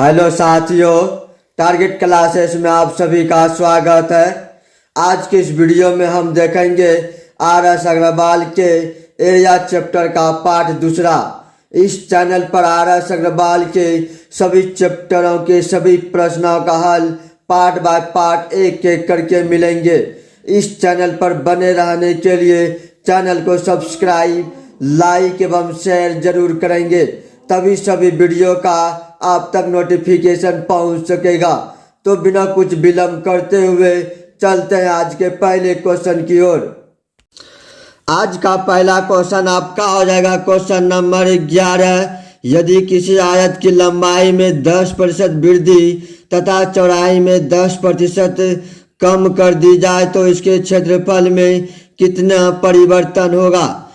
Hello साथियों, target classes में आप सभी का स्वागत है। आज के इस वीडियो में हम देखेंगे आर.एस. अग्रवाल के एरिया चैप्टर का पाठ दूसरा। इस चैनल पर आर.एस. अग्रवाल के सभी चैप्टरों के सभी प्रश्नों का हल पार्ट बाय पार्ट एक एक करके मिलेंगे। इस चैनल पर बने रहने के लिए चैनल को सब्सक्राइब, लाइक एवं शेयर जरूर करेंगे, तभी सभी वीडियो का आप तक नोटिफिकेशन पहुंच सकेगा। तो बिना कुछ विलंब करते हुए चलते हैं आज के पहले क्वेश्चन की ओर। आज का पहला क्वेश्चन आपका हो जाएगा क्वेश्चन नंबर 11। यदि किसी आयत की लंबाई में 10% वृद्धि तथा चौड़ाई में 10% कम कर दी जाए तो इसके क्षेत्रफल में कितना परिवर्तन होगा।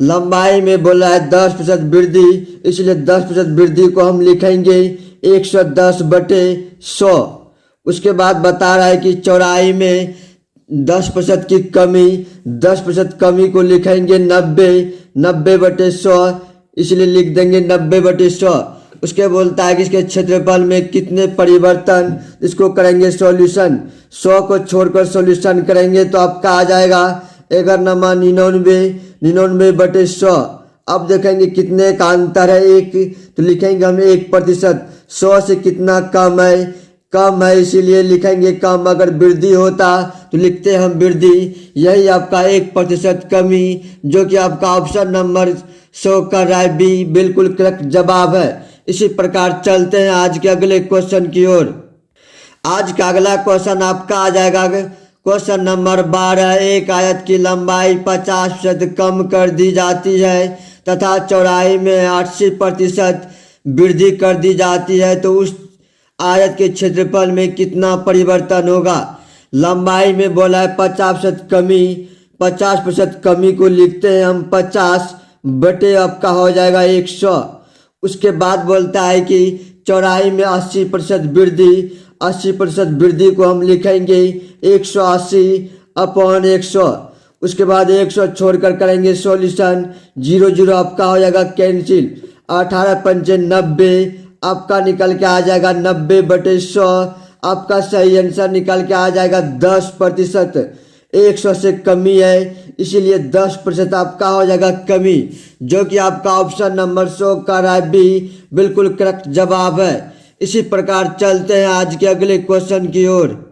लंबाई में बोला है 10% वृद्धि, इसलिए 10% वृद्धि को हम लिखेंगे 110/100। उसके बाद बता रहा है कि चौड़ाई में 10% की कमी, 10% कमी को लिखेंगे 90/100, इसलिए लिख देंगे 90/100। उसके बोलता है कि इसके क्षेत्रफल में कितने परिवर्तन, इसको करेंगे सॉल्यूशन। 100 को छोड़कर सॉल्यूशन करेंगे तो आपका आ जाएगा 99/100। अब देखेंगे कितने का अंतर है, एक, तो लिखेंगे हम 1%। 100 से कितना कम है, इसीलिए लिखेंगे कम। अगर वृद्धि होता तो लिखते हम वृद्धि। यही आपका 1% कमी, जो कि आपका ऑप्शन नंबर 100 का राय बी बिल्कुल करेक्ट जवाब है। इसी प्रकार चलते हैं आज के अगले क्वेश्चन की ओर। आज का अगला क्वेश्चन आपका आ जाएगा क्वेश्चन नंबर 12। एक आयत की लंबाई 50% कम कर दी जाती है तथा चौड़ाई में 80% वृद्धि कर दी जाती है तो उस आयत के क्षेत्रफल में कितना परिवर्तन होगा। लंबाई में बोला है 50% कमी, 50% कमी को लिखते हैं हम 50 बटे आपका हो जाएगा 100। उसके बाद बोलता है कि चौड़ाई में 80% वृद्धि, 80% वृद्धि को हम लिखेंगे 180/100। उसके बाद 100 छोड़कर करेंगे सॉल्यूशन। 0 आपका हो जाएगा कैंसिल। 18×5 90, आपका निकल के आ जाएगा 90/100। आपका सही आंसर निकल के आ जाएगा 10%। 100 से कमी है, इसीलिए 10% आपका हो जाएगा कमी, जो कि आपका ऑप्शन नंबर 100 का राय बी बिल्कुल करेक्ट जवाब है। इसी प्रकार चलते हैं आज के अगले क्वेश्चन की ओर।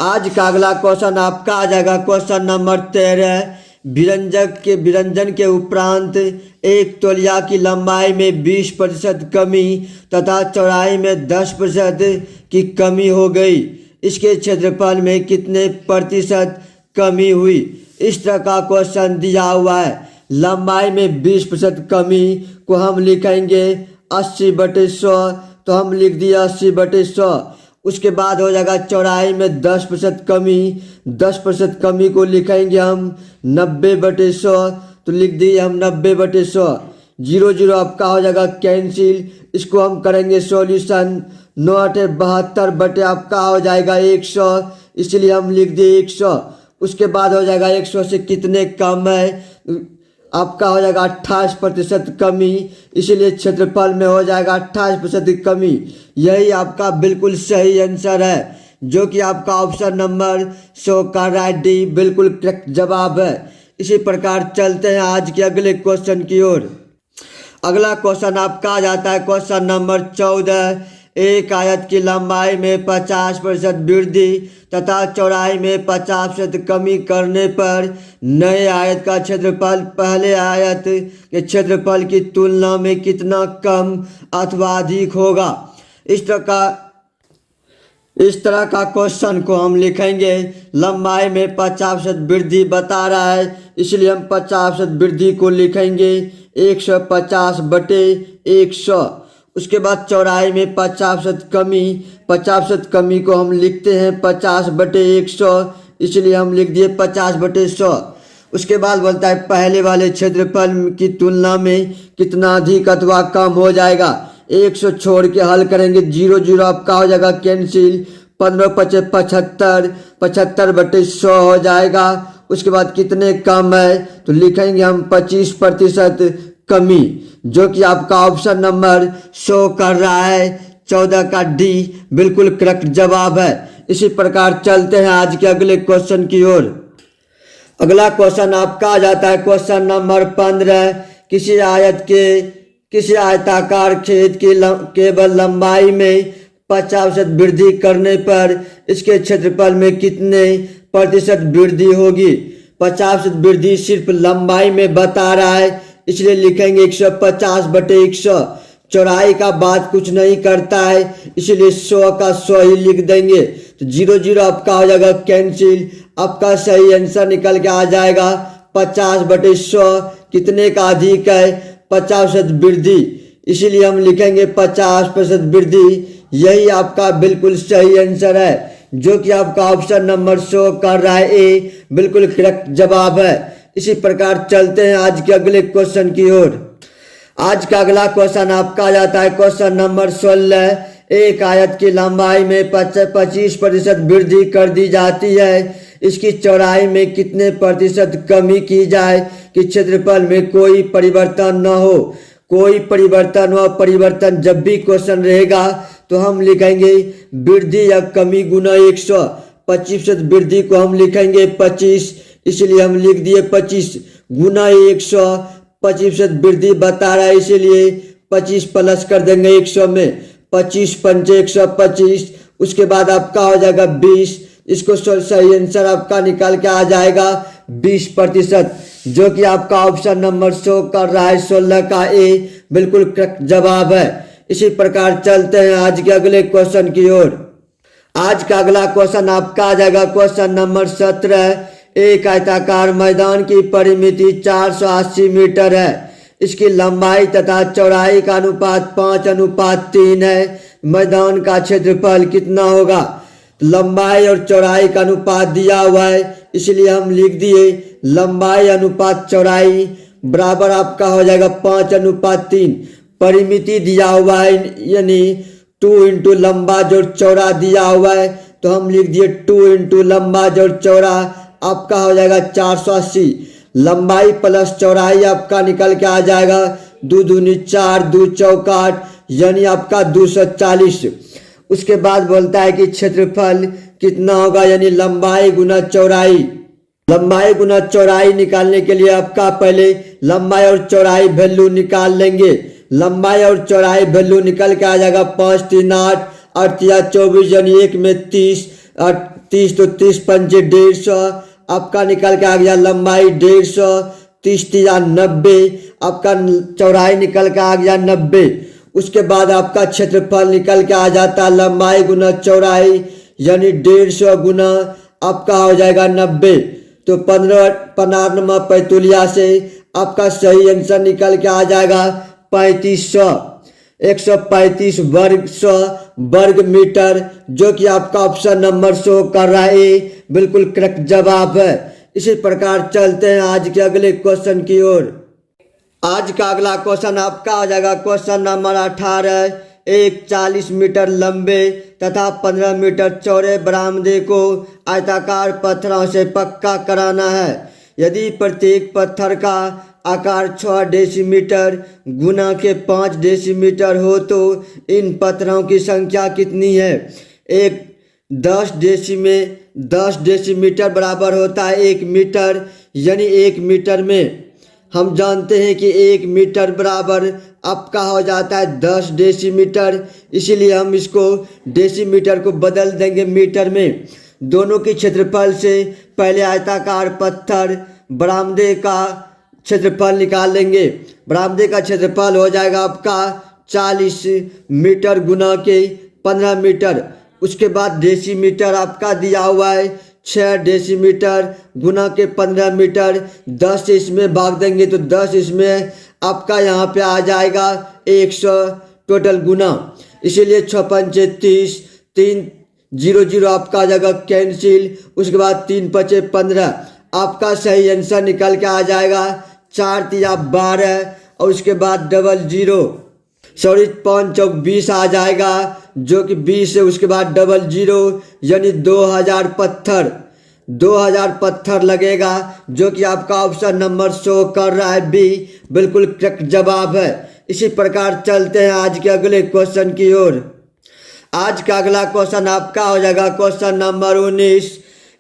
आज का अगला क्वेश्चन आपका आ जाएगा क्वेश्चन नंबर 13। विरंजन के उपरांत एक तौलिया की लंबाई में 20% कमी तथा चौड़ाई में 10% की कमी हो गई। इसके क्षेत्रफल में कितने प्रतिशत कमी हुई। इस तरह का क्वेश्चन दिया हुआ है। लंबाई में 20% कमी को हम लिखेंगे 80/100, तो हम लिख दिया 80/100। उसके बाद हो जाएगा चौड़ाई में 10% कमी, 10% कमी को लिखेंगे हम 90/100, तो लिख दिए हम 90/100। 0 आपका हो जाएगा कैंसिल। इसको हम करेंगे सॉल्यूशन। 9×8 = 72 बटे आपका हो जाएगा 100, इसलिए हम लिख दिए 100। उसके बाद हो जाएगा 100 से कितने कम है, आपका हो जाएगा 28% कमी, इसीलिए क्षेत्रफल में हो जाएगा 28% की कमी। यही आपका बिल्कुल सही आंसर है, जो कि आपका ऑप्शन नंबर 100 का राइट डी बिल्कुल करेक्ट जवाब है। इसी प्रकार चलते हैं आज के अगले क्वेश्चन की ओर। अगला क्वेश्चन आपका आ जाता है क्वेश्चन नंबर 14। एक आयत की लंबाई में 50% वृद्धि तथा चौड़ाई में 50% कमी करने पर नए आयत का क्षेत्रफल पहले आयत के क्षेत्रफल की तुलना में कितना कम अथवा अधिक होगा। इस तरह का क्वेश्चन को हम लिखेंगे। लंबाई में 50% वृद्धि बता रहा है, इसलिए हम 50% वृद्धि को लिखेंगे 150/100। उसके बाद चौड़ाई में 50% कमी, 50% कमी को हम लिखते हैं 50/100, इसलिए हम लिख दिए 50/100। उसके बाद बोलता है पहले वाले क्षेत्रफल की तुलना में कितना अधिक अथवा कम हो जाएगा। 100 छोड़ के हल करेंगे। 0 आपका हो जाएगा कैंसिल। 15×5 = 75, 75/100 हो जाएगा। उसके बाद कितने कम है, तो लिखेंगे हम 25% कमी, जो कि आपका ऑप्शन नंबर 100 कर रहा है 14 का डी बिल्कुल करेक्ट जवाब है। इसी प्रकार चलते हैं आज के अगले क्वेश्चन की ओर। अगला क्वेश्चन आपका आ जाता है क्वेश्चन नंबर 15। किसी आयताकार खेत की केवल लंबाई में 50% वृद्धि करने पर इसके क्षेत्रफल में कितने प्रतिशत वृद्धि होगी। 50% वृद्धि सिर्फ लंबाई में बता रहा है, इसलिए लिखेंगे 150/100। चौड़ाई का बात कुछ नहीं करता है, इसलिए 100 का 100 ही लिख देंगे। तो 0 आपका हो जाएगा कैंसिल। आपका सही आंसर निकल के आ जाएगा 50/100। कितने का अधिक है, 50% वृद्धि, इसीलिए हम लिखेंगे 50% वृद्धि। यही आपका बिल्कुल सही आंसर है, जो कि आपका ऑप्शन नंबर 100 कर रहा है, ए बिल्कुल करेक्ट जवाब है। इसी प्रकार चलते हैं आज के अगले क्वेश्चन की ओर। आज का अगला क्वेश्चन आपका आ जाता है क्वेश्चन नंबर 16। एक आयत की लंबाई में 25% वृद्धि कर दी जाती है, इसकी चौड़ाई में कितने प्रतिशत कमी की जाए कि क्षेत्रफल में कोई परिवर्तन न हो। कोई परिवर्तन हो, परिवर्तन जब भी क्वेश्चन रहेगा तो हम लिखेंगे वृद्धि या कमी गुना 100। 25% वृद्धि को हम लिखेंगे 25, इसलिए हम लिख दिए 25 गुना 100। 25% वृद्धि बता रहा है, इसीलिए 25 प्लस कर देंगे 100 में। 25 पंचे 125। उसके बाद आपका हो जाएगा 20। इसको सही आंसर आपका निकाल के आ जाएगा 20%, जो कि आपका ऑप्शन नंबर 100 कर रहा है 16 का ए बिल्कुल करेक्ट जवाब है। इसी प्रकार चलते हैं आज के अगले क्वेश्चन की ओर। आज का अगला क्वेश्चन आपका आ जाएगा क्वेश्चन नंबर 17। एक आयताकार मैदान की परिमिति 480 मीटर है, इसकी लंबाई तथा चौड़ाई का अनुपात 5:3 है। मैदान का क्षेत्रफल कितना होगा। लंबाई और चौड़ाई का अनुपात दिया हुआ है, इसलिए हम लिख दिए लंबाई अनुपात चौड़ाई बराबर आपका हो जाएगा 5:3। परिमिति दिया हुआ है, यानी 2 इंटू लंबा जोड़ चौड़ा दिया हुआ है, तो हम लिख दिए 2 इंटू लंबा जोड़ चौड़ा आपका हो जाएगा 480। लंबाई प्लस चौड़ाई आपका निकल के आ जाएगा 2 दूनी 4, 2 चौक 8, यानी आपका 240। उसके बाद बोलता है कि क्षेत्रफल कितना होगा, यानी लंबाई गुना चौड़ाई। लंबाई गुना चौड़ाई निकालने के लिए आपका पहले लंबाई और चौड़ाई वैल्यू निकाल लेंगे। लंबाई और चौड़ाई वैल्यू निकल के आ जाएगा 5 3 8 8 24, यानी 1 में 30 30 तो 30 पंचे 150 आपका निकल के आ गया लंबाई 150। 30 90 आपका चौड़ाई निकल के आ गया 90। उसके बाद आपका क्षेत्रफल निकल के आ जाता लंबाई गुना चौड़ाई, यानी 150 गुना आपका हो जाएगा 90। तो 15 पैतुलिया से आपका सही आंसर निकल के आ जाएगा 3500। 135 वर्ग मीटर, जो कि आपका ऑप्शन नंबर 100 कर रहा है, बिल्कुल करेक्ट जवाब है। इसी प्रकार चलते हैं आज के अगले क्वेश्चन की ओर। आज का अगला क्वेश्चन आपका आ जाएगा क्वेश्चन नंबर 18। एक 40 मीटर लंबे तथा 15 मीटर चौड़े बरामदे को आयताकार पत्थरों से पक्का कराना है। यदि प्रत्येक पत्थर का आकार 6 डेसीमीटर गुना के 5 डेसीमीटर हो तो इन पत्थरों की संख्या कितनी है। एक 10 डेसीमीटर बराबर होता है 1 मीटर, यानी 1 मीटर में हम जानते हैं कि 1 मीटर बराबर आपका हो जाता है 10 डेसीमीटर, इसीलिए हम इसको डेसीमीटर को बदल देंगे मीटर में। दोनों की क्षेत्रफल से पहले आयताकार पत्थर बरामदे का क्षेत्रफल निकाल लेंगे। बरामदे का क्षेत्रफल हो जाएगा आपका 40 मीटर गुना के 15 मीटर। उसके बाद डेसीमीटर आपका दिया हुआ है 6 डेसीमीटर गुना के 15 मीटर। 10 से इसमें भाग देंगे तो 10 इसमें आपका यहाँ पे आ जाएगा 100 टोटल गुना, इसीलिए 6 पंचे 30, 3 0 आपका आ जाएगा कैंसिल। उसके बाद 3 पचे 15 आपका सही आंसर निकल के आ जाएगा 4 3 12, और उसके बाद 00 5 चौक 20 आ जाएगा, जो कि 20 है। उसके बाद 00 यानी 2000 पत्थर लगेगा, जो कि आपका ऑप्शन नंबर 100 कर रहा है, बी बिल्कुल करेक्ट जवाब है। इसी प्रकार चलते हैं आज के अगले क्वेश्चन की ओर। आज का अगला क्वेश्चन आपका हो जाएगा क्वेश्चन नंबर 19।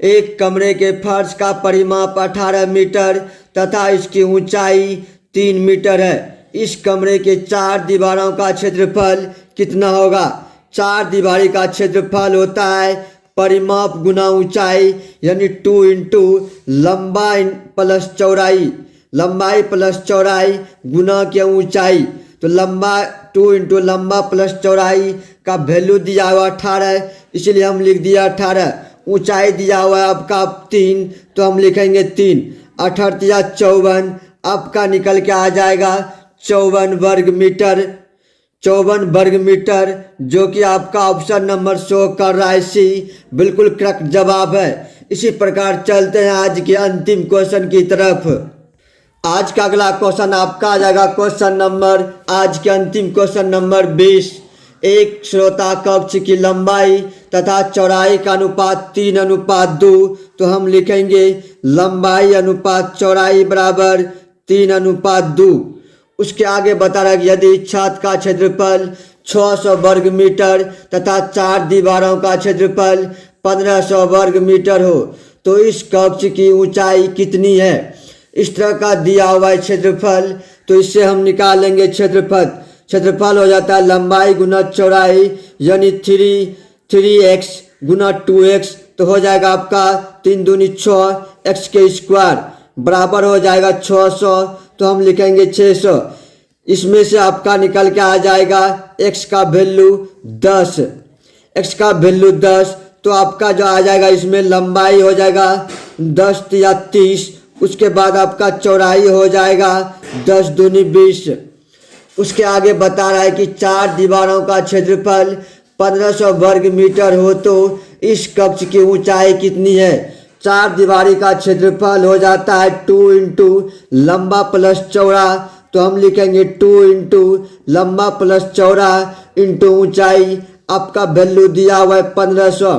एक कमरे के फर्श का परिमाप 18 मीटर तथा इसकी ऊंचाई 3 मीटर है। इस कमरे के 4 दीवारों का क्षेत्रफल कितना होगा? 4 दीवारी का क्षेत्रफल होता है परिमाप गुना ऊंचाई, यानी 2 इंटू लंबाई प्लस चौड़ाई, लंबाई प्लस चौड़ाई गुना के ऊंचाई। तो लंबा 2 इंटू लंबा प्लस चौड़ाई का वैल्यू दिया हुआ 18, इसलिए हम लिख दिया 18। ऊंचाई दिया हुआ है आपका 3, तो हम लिखेंगे 3। 18 या 54 आपका निकल के आ जाएगा 54 वर्ग मीटर। 54 वर्ग मीटर, जो कि आपका ऑप्शन नंबर शो कर रहा है सी, बिल्कुल करेक्ट जवाब है। इसी प्रकार चलते हैं आज के अंतिम क्वेश्चन की तरफ। आज का अगला क्वेश्चन आपका आ जाएगा क्वेश्चन नंबर, आज के अंतिम क्वेश्चन नंबर 20। एक श्रोता कक्ष की लंबाई तथा चौड़ाई का अनुपात 3:2, तो हम लिखेंगे लंबाई अनुपात चौड़ाई बराबर 3:2। उसके आगे बता रहा है कि यदि छत का क्षेत्रफल 600 वर्ग मीटर तथा 4 दीवारों का क्षेत्रफल 1500 वर्ग मीटर हो, तो इस कक्ष की ऊंचाई कितनी है? इस तरह का दिया हुआ है क्षेत्रफल, तो इससे हम निकालेंगे क्षेत्रफल। क्षेत्रफल हो जाता है लंबाई गुना चौड़ाई, यानी 3x गुना 2x, तो हो जाएगा आपका 3 दूनी 6 x के स्क्वायर बराबर हो जाएगा 600, तो हम लिखेंगे 600। इसमें से आपका निकल के आ जाएगा x का वैल्यू 10, x का वैल्यू 10, तो आपका जो आ जाएगा इसमें लंबाई हो जाएगा 10 या 30, उसके बाद आपका चौड़ाई हो जाएगा 10 दूनी 20। उसके आगे बता रहा है कि 4 दीवारों का क्षेत्रफल 1500 वर्ग मीटर हो, तो इस कक्ष की ऊंचाई कितनी है? 4 दीवारी का क्षेत्रफल हो जाता है 2 इंटू लंबा प्लस चौड़ा, तो हम लिखेंगे 2 इंटू लंबा प्लस चौड़ा इंटू ऊंचाई। आपका वैल्यू दिया हुआ है 1500।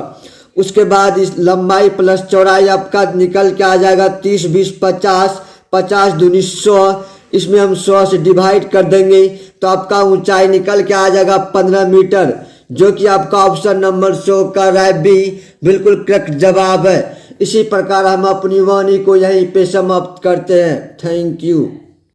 उसके बाद इस लंबाई प्लस चौड़ाई आपका निकल के आ जाएगा 30 20 50, 50 दूनी 100, इसमें हम 100 से डिवाइड कर देंगे, तो आपका ऊंचाई निकल के आ जाएगा 15 मीटर, जो कि आपका ऑप्शन नंबर शो कर रहा है बी, बिल्कुल करेक्ट जवाब है। इसी प्रकार हम अपनी वाणी को यहीं पे समाप्त करते हैं। Thank you.